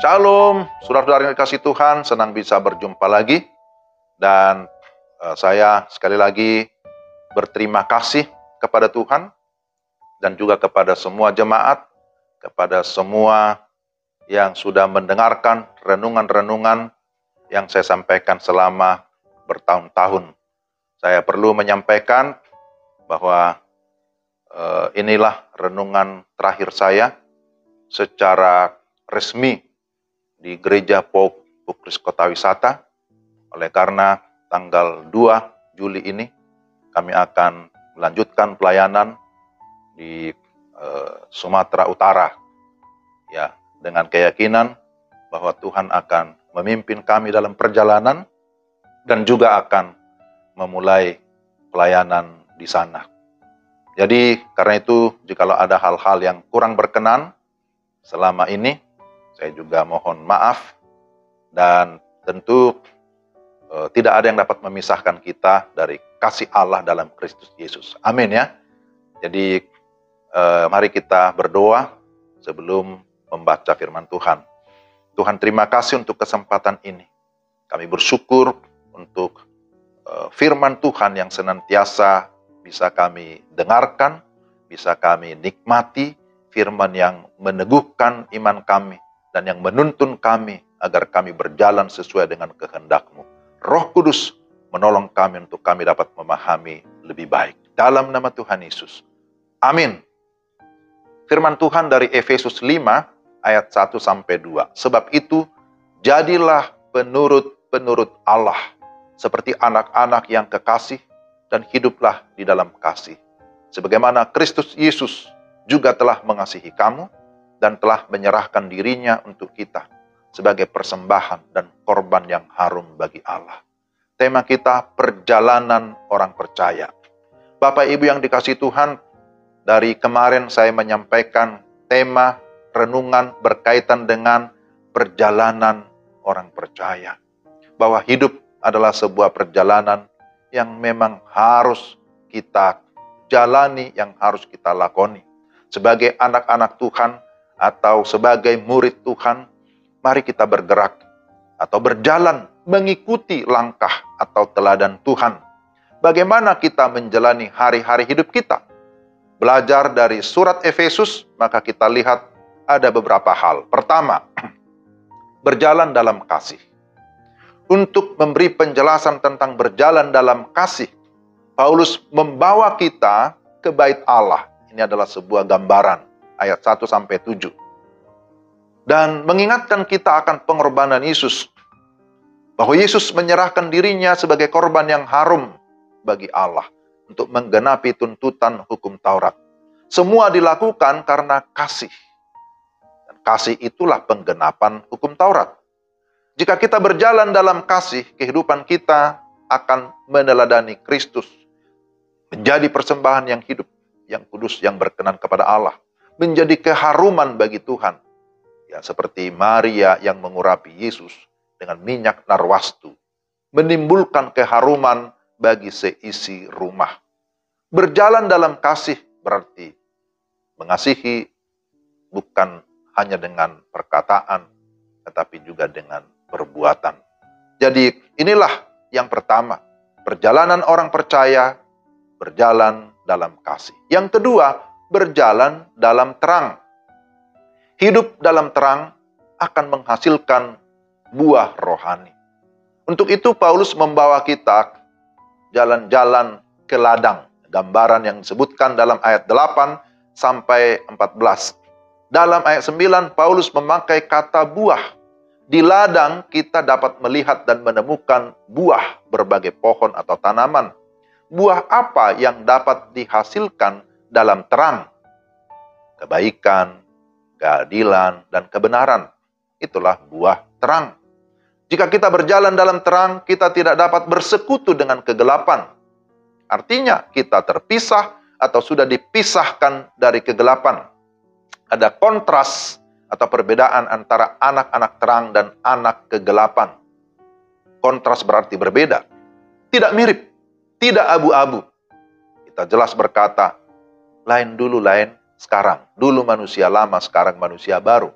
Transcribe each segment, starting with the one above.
Shalom, saudara-saudara yang dikasihi Tuhan, senang bisa berjumpa lagi. Dan saya sekali lagi berterima kasih kepada Tuhan dan juga kepada semua jemaat, kepada semua yang sudah mendengarkan renungan-renungan yang saya sampaikan selama bertahun-tahun. Saya perlu menyampaikan bahwa inilah renungan terakhir saya secara resmi di Gereja Pauk Bukris Kota Wisata. Oleh karena tanggal 2 Juli ini kami akan melanjutkan pelayanan di Sumatera Utara, ya, dengan keyakinan bahwa Tuhan akan memimpin kami dalam perjalanan dan juga akan memulai pelayanan di sana. Jadi karena itu, jikalau ada hal-hal yang kurang berkenan selama ini, saya juga mohon maaf, dan tentu tidak ada yang dapat memisahkan kita dari kasih Allah dalam Kristus Yesus. Amin ya. Jadi mari kita berdoa sebelum membaca firman Tuhan. Tuhan, terima kasih untuk kesempatan ini. Kami bersyukur untuk firman Tuhan yang senantiasa bisa kami dengarkan, bisa kami nikmati, firman yang meneguhkan iman kami dan yang menuntun kami agar kami berjalan sesuai dengan kehendak-Mu. Roh Kudus menolong kami untuk kami dapat memahami lebih baik. Dalam nama Tuhan Yesus. Amin. Firman Tuhan dari Efesus 5 ayat 1-2. Sebab itu, jadilah penurut-penurut Allah seperti anak-anak yang kekasih dan hiduplah di dalam kasih. Sebagaimana Kristus Yesus juga telah mengasihi kamu dan telah menyerahkan dirinya untuk kita sebagai persembahan dan korban yang harum bagi Allah. Tema kita, perjalanan orang percaya. Bapak Ibu yang dikasihi Tuhan, dari kemarin saya menyampaikan tema renungan berkaitan dengan perjalanan orang percaya. Bahwa hidup adalah sebuah perjalanan yang memang harus kita jalani, yang harus kita lakoni. Sebagai anak-anak Tuhan atau sebagai murid Tuhan, mari kita bergerak atau berjalan mengikuti langkah atau teladan Tuhan. Bagaimana kita menjalani hari-hari hidup kita? Belajar dari surat Efesus, maka kita lihat ada beberapa hal. Pertama, berjalan dalam kasih. Untuk memberi penjelasan tentang berjalan dalam kasih, Paulus membawa kita ke bait Allah. Ini adalah sebuah gambaran, ayat 1-7. Dan mengingatkan kita akan pengorbanan Yesus. Bahwa Yesus menyerahkan dirinya sebagai korban yang harum bagi Allah untuk menggenapi tuntutan hukum Taurat. Semua dilakukan karena kasih. Dan kasih itulah penggenapan hukum Taurat. Jika kita berjalan dalam kasih, kehidupan kita akan meneladani Kristus. Menjadi persembahan yang hidup, yang kudus, yang berkenan kepada Allah. Menjadi keharuman bagi Tuhan. Ya, seperti Maria yang mengurapi Yesus dengan minyak narwastu. Menimbulkan keharuman bagi seisi rumah. Berjalan dalam kasih berarti mengasihi bukan hanya dengan perkataan, tetapi juga dengan perbuatan. Jadi inilah yang pertama. Perjalanan orang percaya, berjalan dalam kasih. Yang kedua, berjalan dalam terang. Hidup dalam terang akan menghasilkan buah rohani. Untuk itu Paulus membawa kita jalan-jalan ke ladang. Gambaran yang disebutkan dalam ayat 8-14. Dalam ayat 9, Paulus memakai kata buah. Di ladang kita dapat melihat dan menemukan buah berbagai pohon atau tanaman. Buah apa yang dapat dihasilkan dalam terang? Kebaikan, keadilan, dan kebenaran. Itulah buah terang. Jika kita berjalan dalam terang, kita tidak dapat bersekutu dengan kegelapan. Artinya kita terpisah atau sudah dipisahkan dari kegelapan. Ada kontras atau perbedaan antara anak-anak terang dan anak kegelapan. Kontras berarti berbeda. Tidak mirip, tidak abu-abu. Kita jelas berkata, lain dulu, lain sekarang. Dulu manusia lama, sekarang manusia baru.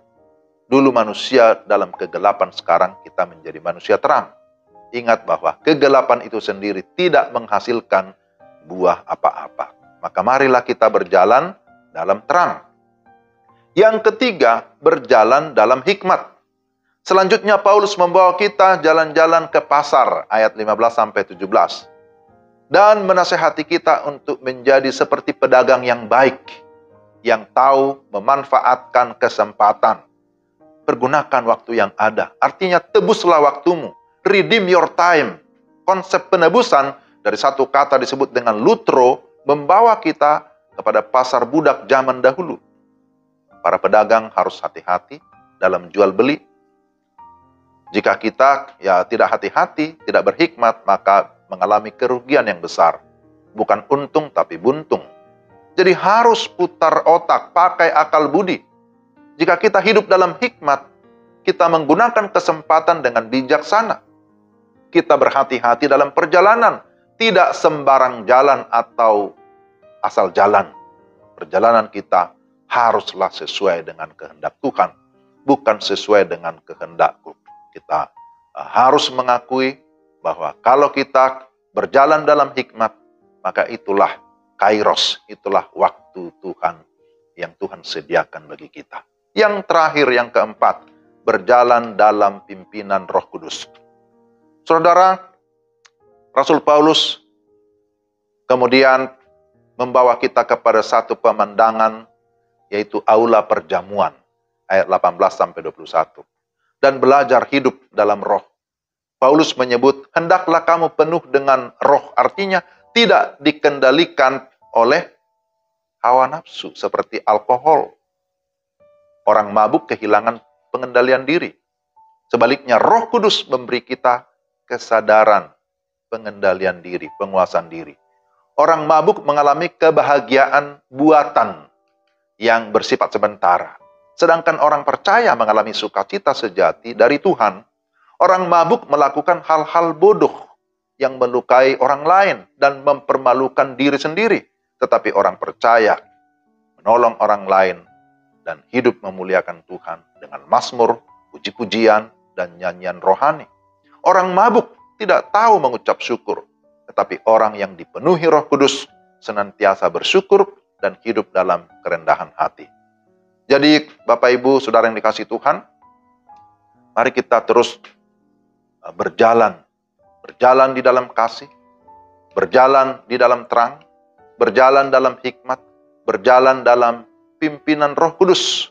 Dulu manusia dalam kegelapan, sekarang kita menjadi manusia terang. Ingat bahwa kegelapan itu sendiri tidak menghasilkan buah apa-apa. Maka marilah kita berjalan dalam terang. Yang ketiga, berjalan dalam hikmat. Selanjutnya Paulus membawa kita jalan-jalan ke pasar, ayat 15-17. Dan menasehati kita untuk menjadi seperti pedagang yang baik, yang tahu memanfaatkan kesempatan. Pergunakan waktu yang ada. Artinya tebuslah waktumu. Redeem your time. Konsep penebusan dari satu kata disebut dengan lutro, membawa kita kepada pasar budak zaman dahulu. Para pedagang harus hati-hati dalam jual beli. Jika kita tidak hati-hati, tidak berhikmat, maka mengalami kerugian yang besar. Bukan untung tapi buntung. Jadi harus putar otak, pakai akal budi. Jika kita hidup dalam hikmat, kita menggunakan kesempatan dengan bijaksana. Kita berhati-hati dalam perjalanan, tidak sembarang jalan atau asal jalan. Perjalanan kita haruslah sesuai dengan kehendak Tuhan, bukan sesuai dengan kehendakku. Kita harus mengakui bahwa kalau kita berjalan dalam hikmat, maka itulah kairos, itulah waktu Tuhan yang Tuhan sediakan bagi kita. Yang terakhir, yang keempat, berjalan dalam pimpinan Roh Kudus. Saudara, Rasul Paulus kemudian membawa kita kepada satu pemandangan, yaitu aula perjamuan, ayat 18-21. Dan belajar hidup dalam roh. Paulus menyebut, hendaklah kamu penuh dengan roh. Artinya tidak dikendalikan oleh hawa nafsu seperti alkohol. Orang mabuk kehilangan pengendalian diri. Sebaliknya Roh Kudus memberi kita kesadaran, pengendalian diri, penguasaan diri. Orang mabuk mengalami kebahagiaan buatan yang bersifat sementara. Sedangkan orang percaya mengalami sukacita sejati dari Tuhan. Orang mabuk melakukan hal-hal bodoh yang melukai orang lain dan mempermalukan diri sendiri. Tetapi orang percaya menolong orang lain dan hidup memuliakan Tuhan dengan mazmur, puji-pujian, dan nyanyian rohani. Orang mabuk tidak tahu mengucap syukur, tetapi orang yang dipenuhi Roh Kudus senantiasa bersyukur dan hidup dalam kerendahan hati. Jadi Bapak Ibu Saudara yang dikasihi Tuhan, mari kita terus berjalan di dalam kasih, berjalan di dalam terang, berjalan dalam hikmat, berjalan dalam pimpinan Roh Kudus.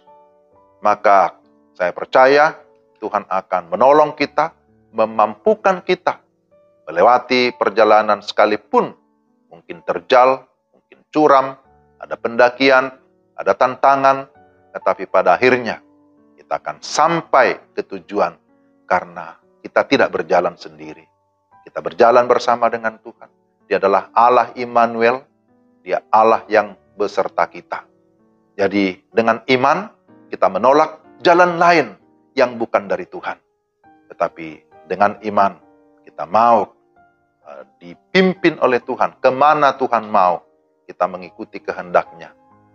Maka saya percaya Tuhan akan menolong kita, memampukan kita melewati perjalanan sekalipun mungkin terjal, mungkin curam, ada pendakian, ada tantangan, tetapi pada akhirnya kita akan sampai ke tujuan karena kita tidak berjalan sendiri. Kita berjalan bersama dengan Tuhan. Dia adalah Allah Immanuel, Dia Allah yang beserta kita. Jadi dengan iman kita menolak jalan lain yang bukan dari Tuhan. Tetapi dengan iman kita mau dipimpin oleh Tuhan. Kemana Tuhan mau, kita mengikuti kehendaknya.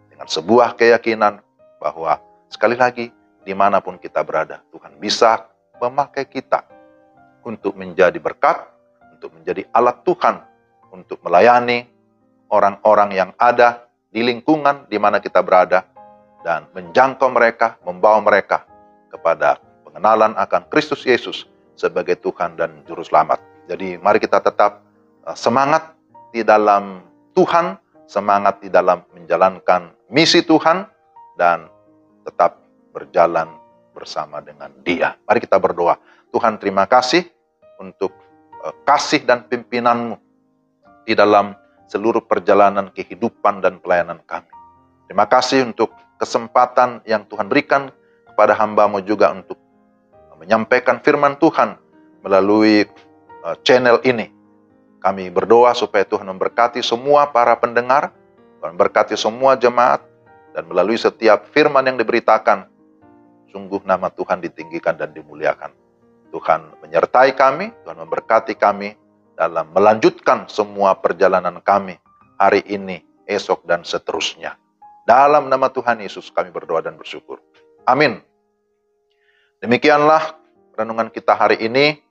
Dengan sebuah keyakinan bahwa sekali lagi dimanapun kita berada, Tuhan bisa memakai kita untuk menjadi berkat, untuk menjadi alat Tuhan, untuk melayani orang-orang yang ada di lingkungan di mana kita berada, dan menjangkau mereka, membawa mereka kepada pengenalan akan Kristus Yesus sebagai Tuhan dan Juru Selamat. Jadi mari kita tetap semangat di dalam Tuhan, semangat di dalam menjalankan misi Tuhan, dan tetap berjalan bersama dengan Dia. Mari kita berdoa. Tuhan, terima kasih untuk kasih dan pimpinan-Mu di dalam seluruh perjalanan kehidupan dan pelayanan kami. Terima kasih untuk kesempatan yang Tuhan berikan kepada hamba-Mu juga untuk menyampaikan firman Tuhan melalui channel ini. Kami berdoa supaya Tuhan memberkati semua para pendengar, memberkati semua jemaat, dan melalui setiap firman yang diberitakan, sungguh nama Tuhan ditinggikan dan dimuliakan. Tuhan menyertai kami, Tuhan memberkati kami dalam melanjutkan semua perjalanan kami hari ini, esok, dan seterusnya. Dalam nama Tuhan Yesus kami berdoa dan bersyukur. Amin. Demikianlah renungan kita hari ini.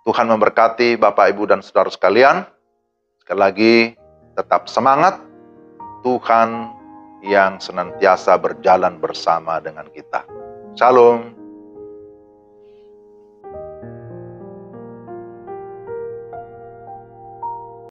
Tuhan memberkati Bapak, Ibu, dan saudara sekalian. Sekali lagi, tetap semangat. Tuhan yang senantiasa berjalan bersama dengan kita. Shalom.